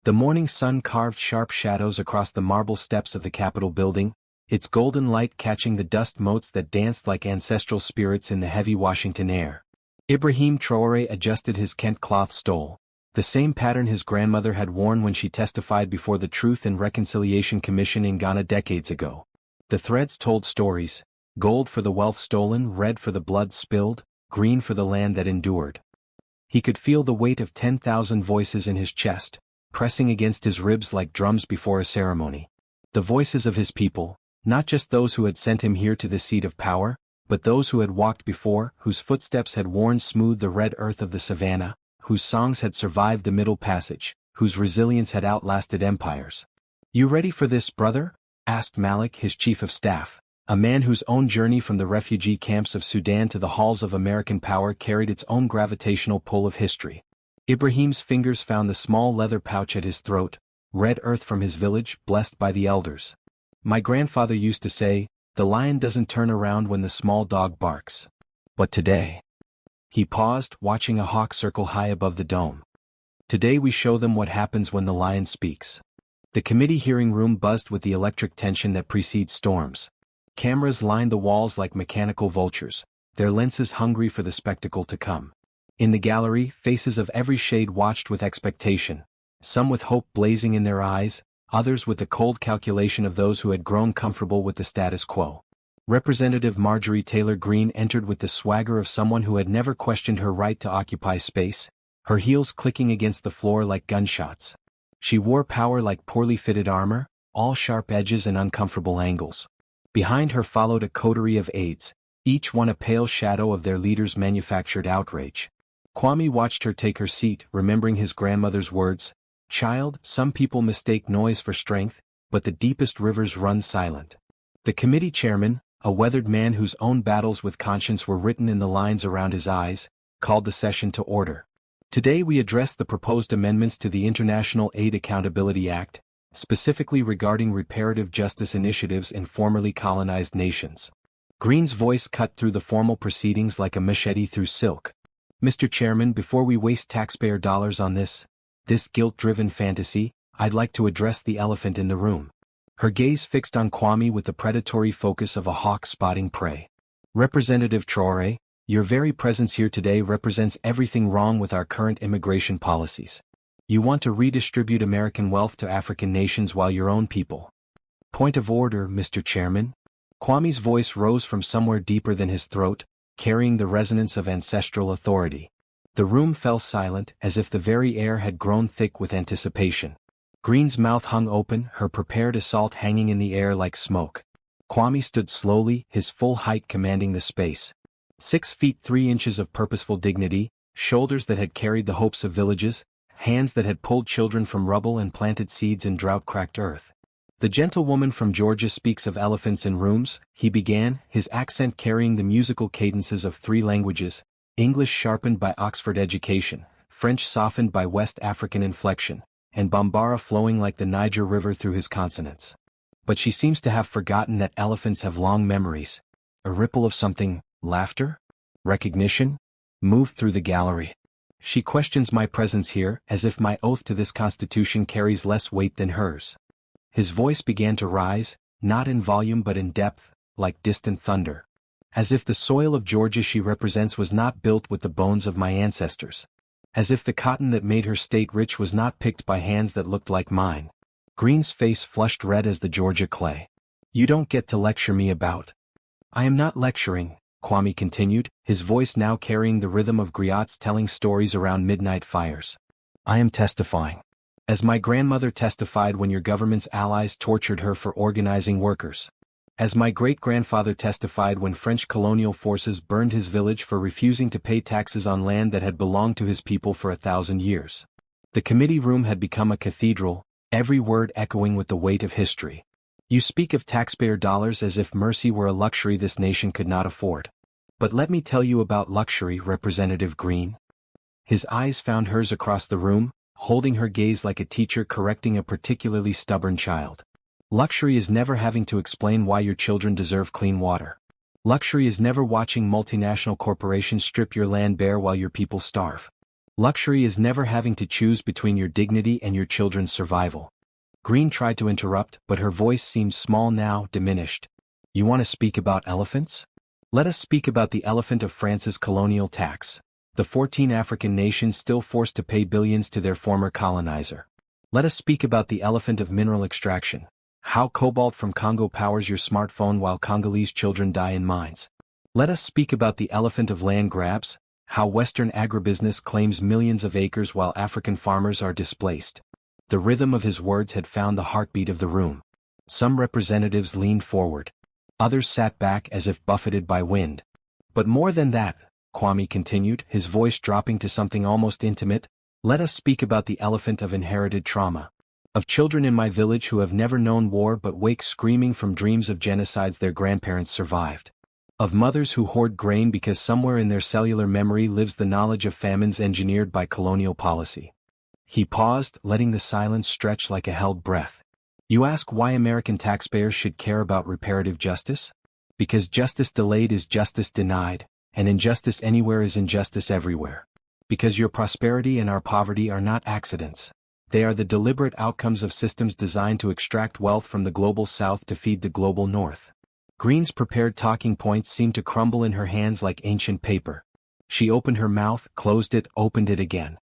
The morning sun carved sharp shadows across the marble steps of the Capitol building, its golden light catching the dust motes that danced like ancestral spirits in the heavy Washington air. Ibrahim Traoré adjusted his Kent cloth stole, the same pattern his grandmother had worn when she testified before the Truth and Reconciliation Commission in Ghana decades ago. The threads told stories: gold for the wealth stolen, red for the blood spilled, green for the land that endured. He could feel the weight of 10,000 voices in his chest, pressing against his ribs like drums before a ceremony. The voices of his people, not just those who had sent him here to the seat of power, but those who had walked before, whose footsteps had worn smooth the red earth of the savannah, whose songs had survived the Middle Passage, whose resilience had outlasted empires. "You ready for this, brother?" asked Malik, his chief of staff, a man whose own journey from the refugee camps of Sudan to the halls of American power carried its own gravitational pull of history. Ibrahim's fingers found the small leather pouch at his throat, red earth from his village, blessed by the elders. "My grandfather used to say, the lion doesn't turn around when the small dog barks. But today..." He paused, watching a hawk circle high above the dome. "Today we show them what happens when the lion speaks." The committee hearing room buzzed with the electric tension that precedes storms. Cameras lined the walls like mechanical vultures, their lenses hungry for the spectacle to come. In the gallery, faces of every shade watched with expectation, some with hope blazing in their eyes, others with the cold calculation of those who had grown comfortable with the status quo. Representative Marjorie Taylor Greene entered with the swagger of someone who had never questioned her right to occupy space, her heels clicking against the floor like gunshots. She wore power like poorly fitted armor, all sharp edges and uncomfortable angles. Behind her followed a coterie of aides, each one a pale shadow of their leader's manufactured outrage. Kwame watched her take her seat, remembering his grandmother's words, "Child, some people mistake noise for strength, but the deepest rivers run silent." The committee chairman, a weathered man whose own battles with conscience were written in the lines around his eyes, called the session to order. "Today we address the proposed amendments to the International Aid Accountability Act, specifically regarding reparative justice initiatives in formerly colonized nations." Greene's voice cut through the formal proceedings like a machete through silk. "Mr. Chairman, before we waste taxpayer dollars on this guilt-driven fantasy, I'd like to address the elephant in the room." Her gaze fixed on Kwame with the predatory focus of a hawk spotting prey. "Representative Traoré, your very presence here today represents everything wrong with our current immigration policies. You want to redistribute American wealth to African nations while your own people..." "Point of order, Mr. Chairman." Kwame's voice rose from somewhere deeper than his throat, carrying the resonance of ancestral authority. The room fell silent, as if the very air had grown thick with anticipation. Greene's mouth hung open, her prepared assault hanging in the air like smoke. Kwame stood slowly, his full height commanding the space. 6 feet 3 inches of purposeful dignity, shoulders that had carried the hopes of villages, hands that had pulled children from rubble and planted seeds in drought-cracked earth. "The gentlewoman from Georgia speaks of elephants in rooms," he began, his accent carrying the musical cadences of 3 languages, English sharpened by Oxford education, French softened by West African inflection, and Bambara flowing like the Niger River through his consonants. "But she seems to have forgotten that elephants have long memories." A ripple of something, laughter? Recognition? Moved through the gallery. "She questions my presence here, as if my oath to this Constitution carries less weight than hers." His voice began to rise, not in volume but in depth, like distant thunder. "As if the soil of Georgia she represents was not built with the bones of my ancestors. As if the cotton that made her state rich was not picked by hands that looked like mine." Greene's face flushed red as the Georgia clay. "You don't get to lecture me about..." "I am not lecturing," Kwame continued, his voice now carrying the rhythm of griots telling stories around midnight fires. "I am testifying. As my grandmother testified when your government's allies tortured her for organizing workers. As my great-grandfather testified when French colonial forces burned his village for refusing to pay taxes on land that had belonged to his people for 1,000 years. The committee room had become a cathedral, every word echoing with the weight of history. "You speak of taxpayer dollars as if mercy were a luxury this nation could not afford. But let me tell you about luxury, Representative Greene." His eyes found hers across the room, holding her gaze like a teacher correcting a particularly stubborn child. "Luxury is never having to explain why your children deserve clean water. Luxury is never watching multinational corporations strip your land bare while your people starve. Luxury is never having to choose between your dignity and your children's survival. Greene tried to interrupt, but her voice seemed small now, diminished. You want to speak about elephants? Let us speak about the elephant of France's colonial tax. The 14 African nations still forced to pay billions to their former colonizer. Let us speak about the elephant of mineral extraction. How cobalt from Congo powers your smartphone while Congolese children die in mines. Let us speak about the elephant of land grabs. How Western agribusiness claims millions of acres while African farmers are displaced. The rhythm of his words had found the heartbeat of the room. Some representatives leaned forward. Others sat back as if buffeted by wind. But more than that, Kwame continued, his voice dropping to something almost intimate, let us speak about the elephant of inherited trauma. Of children in my village who have never known war but wake screaming from dreams of genocides their grandparents survived. Of mothers who hoard grain because somewhere in their cellular memory lives the knowledge of famines engineered by colonial policy. He paused, letting the silence stretch like a held breath. You ask why American taxpayers should care about reparative justice? Because justice delayed is justice denied, and injustice anywhere is injustice everywhere. Because your prosperity and our poverty are not accidents. They are the deliberate outcomes of systems designed to extract wealth from the global south to feed the global north. Greene's prepared talking points seemed to crumble in her hands like ancient paper. She opened her mouth, closed it, opened it again.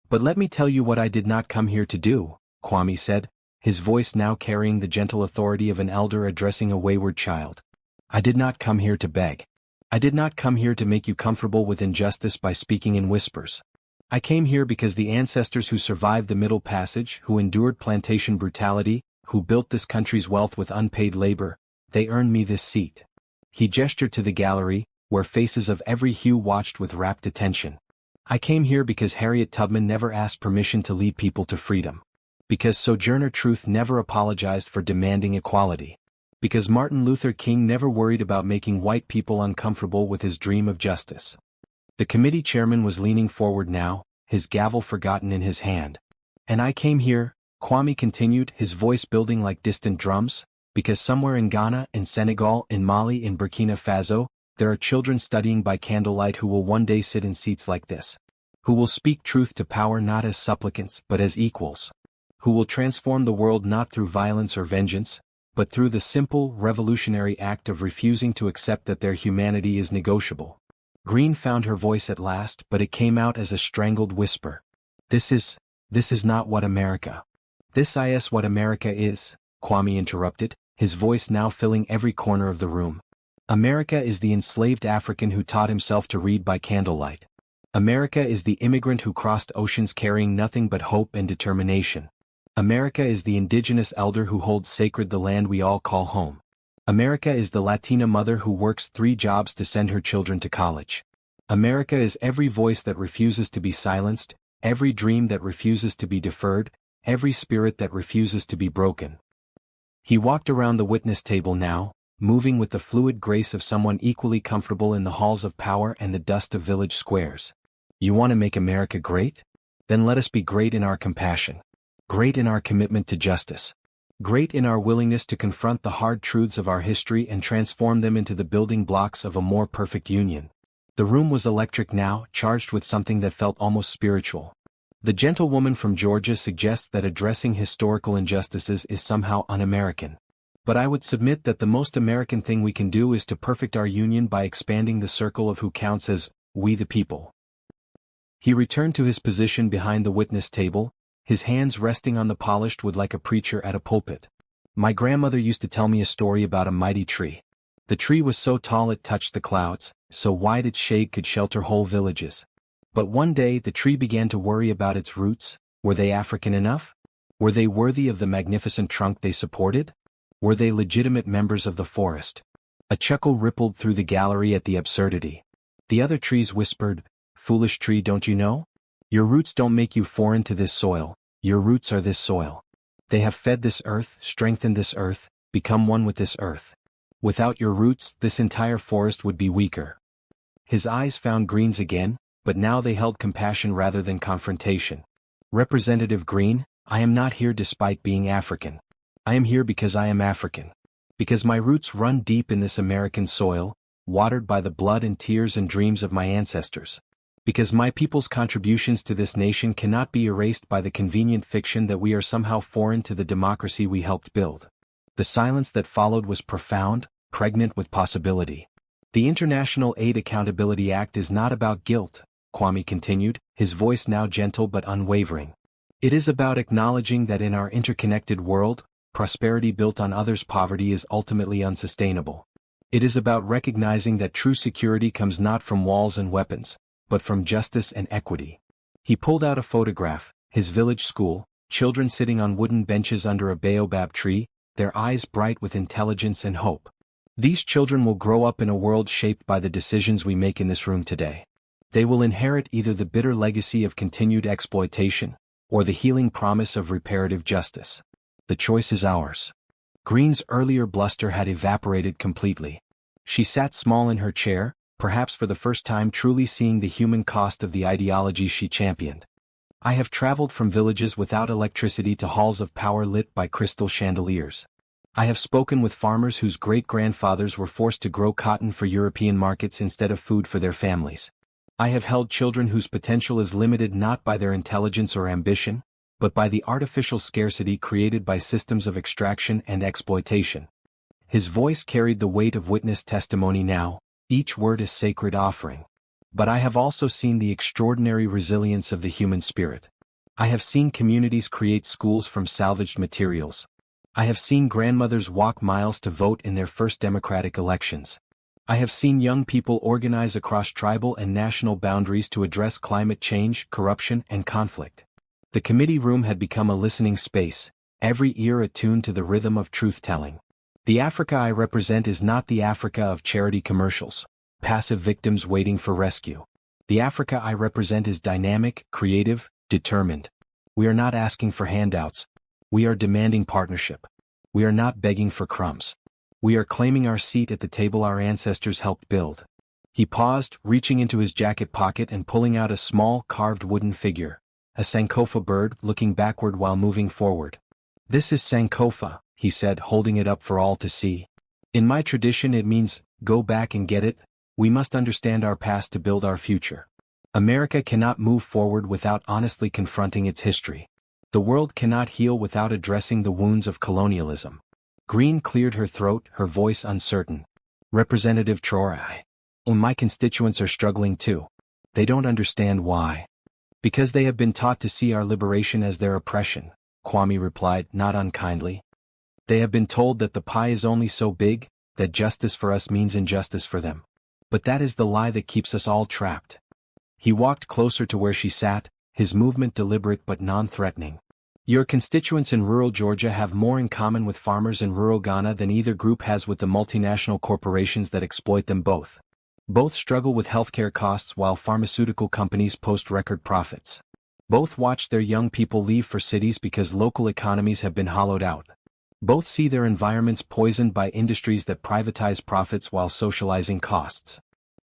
But let me tell you what I did not come here to do, Kwame said, his voice now carrying the gentle authority of an elder addressing a wayward child. I did not come here to beg. I did not come here to make you comfortable with injustice by speaking in whispers. I came here because the ancestors who survived the Middle Passage, who endured plantation brutality, who built this country's wealth with unpaid labor, they earned me this seat. He gestured to the gallery, where faces of every hue watched with rapt attention. I came here because Harriet Tubman never asked permission to lead people to freedom. Because Sojourner Truth never apologized for demanding equality. Because Martin Luther King never worried about making white people uncomfortable with his dream of justice. The committee chairman was leaning forward now, his gavel forgotten in his hand. And I came here, Kwame continued, his voice building like distant drums, because somewhere in Ghana, in Senegal, in Mali, in Burkina Faso, there are children studying by candlelight who will one day sit in seats like this. Who will speak truth to power not as supplicants but as equals. Who will transform the world not through violence or vengeance, but through the simple, revolutionary act of refusing to accept that their humanity is negotiable. Greene found her voice at last, but it came out as a strangled whisper. This is not what America. This is what America is, Kwame interrupted, his voice now filling every corner of the room. America is the enslaved African who taught himself to read by candlelight. America is the immigrant who crossed oceans carrying nothing but hope and determination. America is the indigenous elder who holds sacred the land we all call home. America is the Latina mother who works 3 jobs to send her children to college. America is every voice that refuses to be silenced, every dream that refuses to be deferred, every spirit that refuses to be broken. He walked around the witness table now, moving with the fluid grace of someone equally comfortable in the halls of power and the dust of village squares. You want to make America great? Then let us be great in our compassion. Great in our commitment to justice. Great in our willingness to confront the hard truths of our history and transform them into the building blocks of a more perfect union. The room was electric now, charged with something that felt almost spiritual. The gentlewoman from Georgia suggests that addressing historical injustices is somehow un-American. But I would submit that the most American thing we can do is to perfect our union by expanding the circle of who counts as we the people. He returned to his position behind the witness table, his hands resting on the polished wood like a preacher at a pulpit. My grandmother used to tell me a story about a mighty tree. The tree was so tall it touched the clouds, so wide its shade could shelter whole villages. But one day the tree began to worry about its roots. Were they African enough? Were they worthy of the magnificent trunk they supported? Were they legitimate members of the forest? A chuckle rippled through the gallery at the absurdity. The other trees whispered, "Foolish tree, don't you know? Your roots don't make you foreign to this soil, your roots are this soil. They have fed this earth, strengthened this earth, become one with this earth. Without your roots, this entire forest would be weaker." His eyes found Greene's again, but now they held compassion rather than confrontation. Representative Greene, I am not here despite being African. I am here because I am African. Because my roots run deep in this American soil, watered by the blood and tears and dreams of my ancestors. Because my people's contributions to this nation cannot be erased by the convenient fiction that we are somehow foreign to the democracy we helped build. The silence that followed was profound, pregnant with possibility. The International Aid Accountability Act is not about guilt, Kwame continued, his voice now gentle but unwavering. It is about acknowledging that in our interconnected world, prosperity built on others' poverty is ultimately unsustainable. It is about recognizing that true security comes not from walls and weapons, but from justice and equity. He pulled out a photograph, his village school, children sitting on wooden benches under a baobab tree, their eyes bright with intelligence and hope. These children will grow up in a world shaped by the decisions we make in this room today. They will inherit either the bitter legacy of continued exploitation, or the healing promise of reparative justice. The choice is ours. Greene's earlier bluster had evaporated completely. She sat small in her chair, perhaps for the first time truly seeing the human cost of the ideology she championed. I have traveled from villages without electricity to halls of power lit by crystal chandeliers. I have spoken with farmers whose great-grandfathers were forced to grow cotton for European markets instead of food for their families. I have held children whose potential is limited not by their intelligence or ambition, but by the artificial scarcity created by systems of extraction and exploitation. His voice carried the weight of witness testimony now, each word a sacred offering. But I have also seen the extraordinary resilience of the human spirit. I have seen communities create schools from salvaged materials. I have seen grandmothers walk miles to vote in their first democratic elections. I have seen young people organize across tribal and national boundaries to address climate change, corruption, and conflict. The committee room had become a listening space, every ear attuned to the rhythm of truth-telling. The Africa I represent is not the Africa of charity commercials, passive victims waiting for rescue. The Africa I represent is dynamic, creative, determined. We are not asking for handouts. We are demanding partnership. We are not begging for crumbs. We are claiming our seat at the table our ancestors helped build. He paused, reaching into his jacket pocket and pulling out a small, carved wooden figure, a Sankofa bird looking backward while moving forward. This is Sankofa, he said, holding it up for all to see. In my tradition it means, go back and get it. We must understand our past to build our future. America cannot move forward without honestly confronting its history. The world cannot heal without addressing the wounds of colonialism. Greene cleared her throat, her voice uncertain. Representative Traoré. My constituents are struggling too. They don't understand why. Because they have been taught to see our liberation as their oppression, Kwame replied, not unkindly. They have been told that the pie is only so big, that justice for us means injustice for them. But that is the lie that keeps us all trapped. He walked closer to where she sat, his movement deliberate but non-threatening. Your constituents in rural Georgia have more in common with farmers in rural Ghana than either group has with the multinational corporations that exploit them both. Both struggle with healthcare costs while pharmaceutical companies post record profits. Both watch their young people leave for cities because local economies have been hollowed out. Both see their environments poisoned by industries that privatize profits while socializing costs.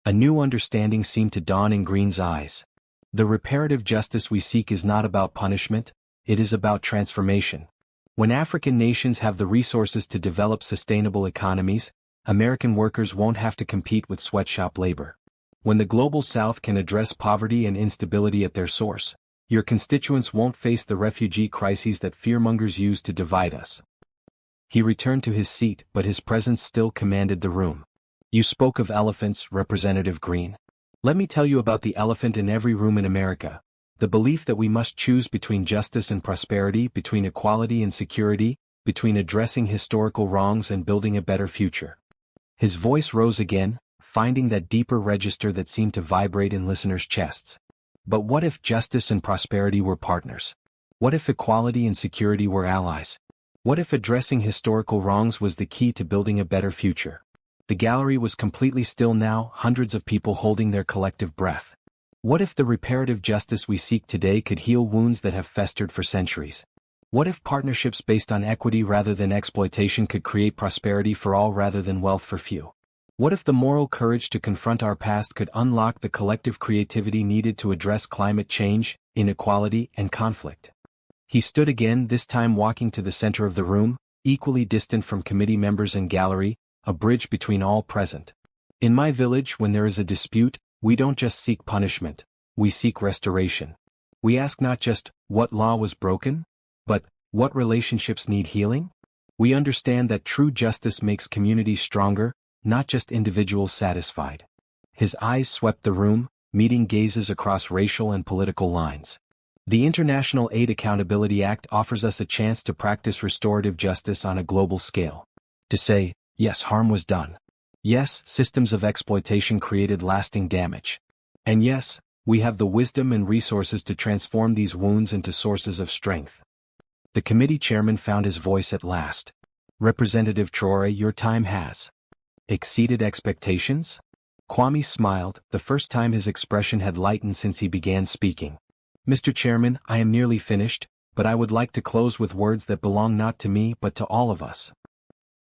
A new understanding seemed to dawn in Greene's eyes. The reparative justice we seek is not about punishment, it is about transformation. When African nations have the resources to develop sustainable economies, American workers won't have to compete with sweatshop labor. When the global South can address poverty and instability at their source, your constituents won't face the refugee crises that fearmongers use to divide us. He returned to his seat, but his presence still commanded the room. You spoke of elephants, Representative Greene. Let me tell you about the elephant in every room in America. The belief that we must choose between justice and prosperity, between equality and security, between addressing historical wrongs and building a better future. His voice rose again, finding that deeper register that seemed to vibrate in listeners' chests. But what if justice and prosperity were partners? What if equality and security were allies? What if addressing historical wrongs was the key to building a better future? The gallery was completely still now, hundreds of people holding their collective breath. What if the reparative justice we seek today could heal wounds that have festered for centuries? What if partnerships based on equity rather than exploitation could create prosperity for all rather than wealth for few? What if the moral courage to confront our past could unlock the collective creativity needed to address climate change, inequality, and conflict? He stood again, this time walking to the center of the room, equally distant from committee members and gallery, a bridge between all present. In my village, when there is a dispute, we don't just seek punishment, we seek restoration. We ask not just, what law was broken? But, what relationships need healing? We understand that true justice makes communities stronger, not just individuals satisfied. His eyes swept the room, meeting gazes across racial and political lines. The International Aid Accountability Act offers us a chance to practice restorative justice on a global scale. To say, yes, harm was done. Yes, systems of exploitation created lasting damage. And yes, we have the wisdom and resources to transform these wounds into sources of strength. The committee chairman found his voice at last. Representative Traoré, your time has exceeded expectations? Kwame smiled, the first time his expression had lightened since he began speaking. Mr. Chairman, I am nearly finished, but I would like to close with words that belong not to me but to all of us.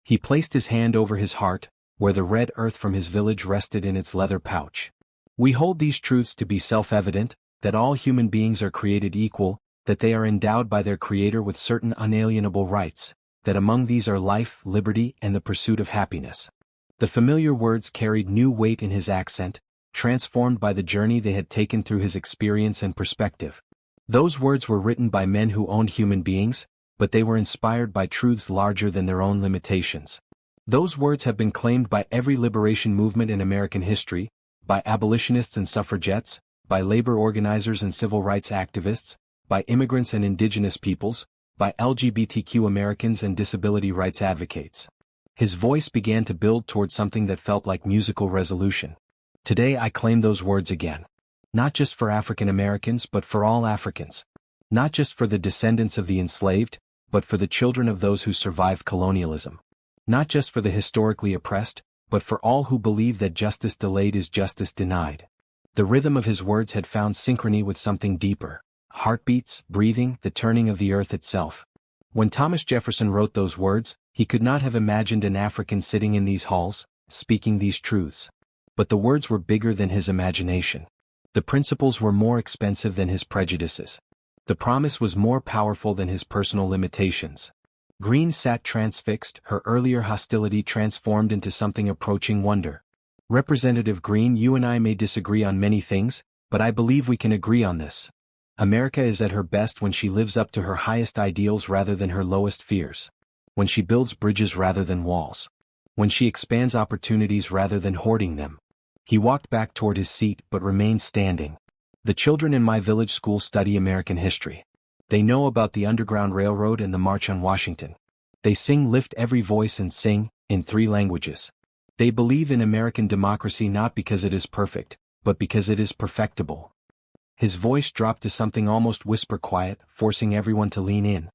He placed his hand over his heart, where the red earth from his village rested in its leather pouch. We hold these truths to be self-evident, that all human beings are created equal, that they are endowed by their Creator with certain unalienable rights, that among these are life, liberty, and the pursuit of happiness. The familiar words carried new weight in his accent, transformed by the journey they had taken through his experience and perspective. Those words were written by men who owned human beings, but they were inspired by truths larger than their own limitations. Those words have been claimed by every liberation movement in American history, by abolitionists and suffragettes, by labor organizers and civil rights activists, by immigrants and indigenous peoples, by LGBTQ Americans and disability rights advocates. His voice began to build toward something that felt like musical resolution. Today I claim those words again. Not just for African Americans but for all Africans. Not just for the descendants of the enslaved, but for the children of those who survived colonialism. Not just for the historically oppressed, but for all who believe that justice delayed is justice denied. The rhythm of his words had found synchrony with something deeper. Heartbeats, breathing, the turning of the earth itself. When Thomas Jefferson wrote those words, he could not have imagined an African sitting in these halls, speaking these truths. But the words were bigger than his imagination. The principles were more expensive than his prejudices. The promise was more powerful than his personal limitations. Greene sat transfixed, her earlier hostility transformed into something approaching wonder. Representative Greene, you and I may disagree on many things, but I believe we can agree on this. America is at her best when she lives up to her highest ideals rather than her lowest fears. When she builds bridges rather than walls. When she expands opportunities rather than hoarding them. He walked back toward his seat but remained standing. The children in my village school study American history. They know about the Underground Railroad and the March on Washington. They sing Lift Every Voice and Sing, in 3 languages. They believe in American democracy not because it is perfect, but because it is perfectible. His voice dropped to something almost whisper quiet, forcing everyone to lean in.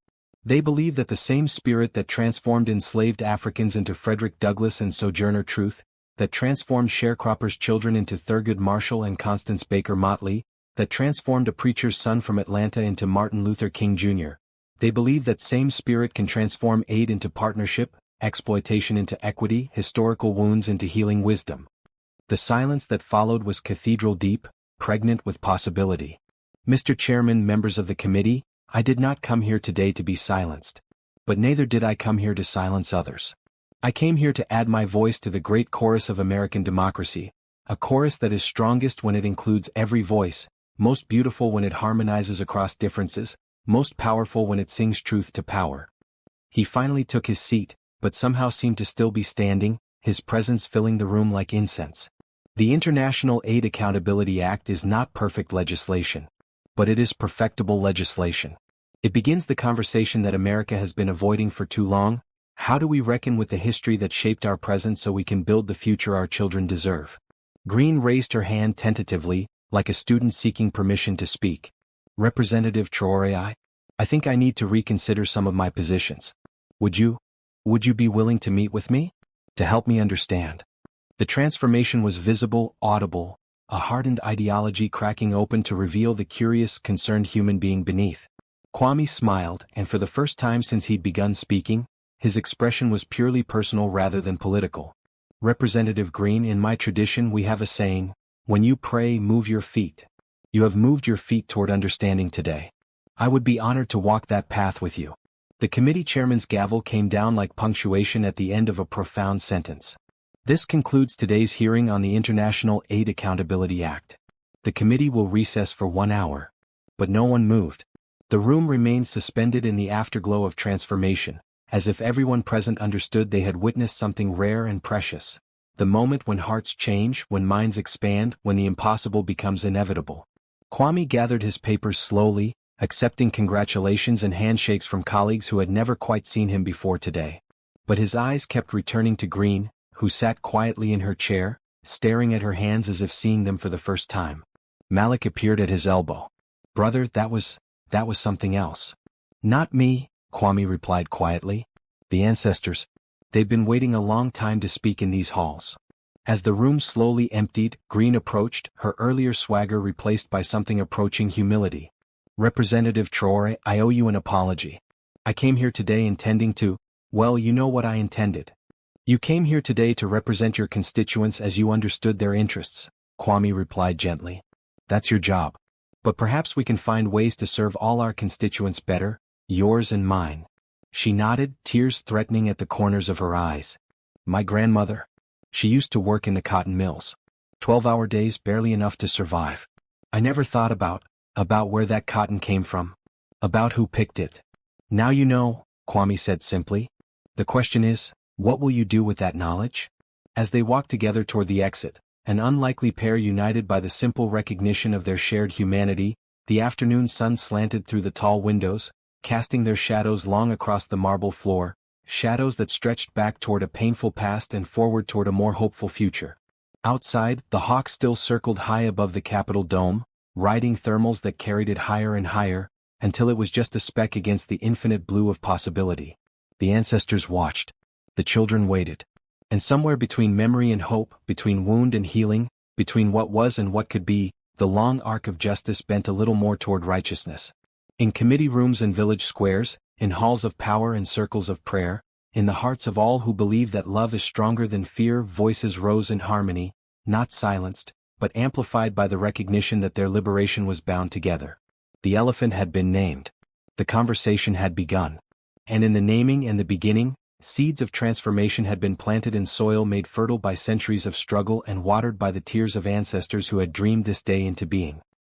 They believe that the same spirit that transformed enslaved Africans into Frederick Douglass and Sojourner Truth, that transformed sharecroppers' children into Thurgood Marshall and Constance Baker Motley, that transformed a preacher's son from Atlanta into Martin Luther King Jr. They believe that same spirit can transform aid into partnership, exploitation into equity, historical wounds into healing wisdom. The silence that followed was cathedral deep, pregnant with possibility. Mr. Chairman, members of the committee, I did not come here today to be silenced. But neither did I come here to silence others. I came here to add my voice to the great chorus of American democracy, a chorus that is strongest when it includes every voice, most beautiful when it harmonizes across differences, most powerful when it sings truth to power. He finally took his seat, but somehow seemed to still be standing, his presence filling the room like incense. The International Aid Accountability Act is not perfect legislation. But it is perfectible legislation. It begins the conversation that America has been avoiding for too long. How do we reckon with the history that shaped our present so we can build the future our children deserve? Greene raised her hand tentatively, like a student seeking permission to speak. Representative Traoré, I think I need to reconsider some of my positions. Would you be willing to meet with me? To help me understand? The transformation was visible, audible, a hardened ideology cracking open to reveal the curious, concerned human being beneath. Kwame smiled, and for the first time since he'd begun speaking, his expression was purely personal rather than political. Representative Greene, in my tradition we have a saying, when you pray, move your feet. You have moved your feet toward understanding today. I would be honored to walk that path with you. The committee chairman's gavel came down like punctuation at the end of a profound sentence. This concludes today's hearing on the International Aid Accountability Act. The committee will recess for 1 hour. But no one moved. The room remained suspended in the afterglow of transformation, as if everyone present understood they had witnessed something rare and precious. The moment when hearts change, when minds expand, when the impossible becomes inevitable. Kwame gathered his papers slowly, accepting congratulations and handshakes from colleagues who had never quite seen him before today. But his eyes kept returning to Greene, who sat quietly in her chair, staring at her hands as if seeing them for the first time. Malik appeared at his elbow. "Brother, that was something else." "Not me," Kwame replied quietly. "The ancestors. They've been waiting a long time to speak in these halls." As the room slowly emptied, Greene approached, her earlier swagger replaced by something approaching humility. "Representative Traoré, I owe you an apology. I came here today intending to, well, you know what I intended. You came here today to represent your constituents as you understood their interests," Kwame replied gently. "That's your job. But perhaps we can find ways to serve all our constituents better, yours and mine." She nodded, tears threatening at the corners of her eyes. "My grandmother. She used to work in the cotton mills. 12-hour days, barely enough to survive. I never thought about where that cotton came from. About who picked it. Now you know," Kwame said simply. "The question is, what will you do with that knowledge?" As they walked together toward the exit, an unlikely pair united by the simple recognition of their shared humanity, the afternoon sun slanted through the tall windows, casting their shadows long across the marble floor, shadows that stretched back toward a painful past and forward toward a more hopeful future. Outside, the hawk still circled high above the Capitol dome, riding thermals that carried it higher and higher, until it was just a speck against the infinite blue of possibility. The ancestors watched. The children waited. And somewhere between memory and hope, between wound and healing, between what was and what could be, the long arc of justice bent a little more toward righteousness. In committee rooms and village squares, in halls of power and circles of prayer, in the hearts of all who believe that love is stronger than fear, voices rose in harmony, not silenced, but amplified by the recognition that their liberation was bound together. The elephant had been named. The conversation had begun. And in the naming and the beginning, seeds of transformation had been planted in soil made fertile by centuries of struggle and watered by the tears of ancestors who had dreamed this day into being.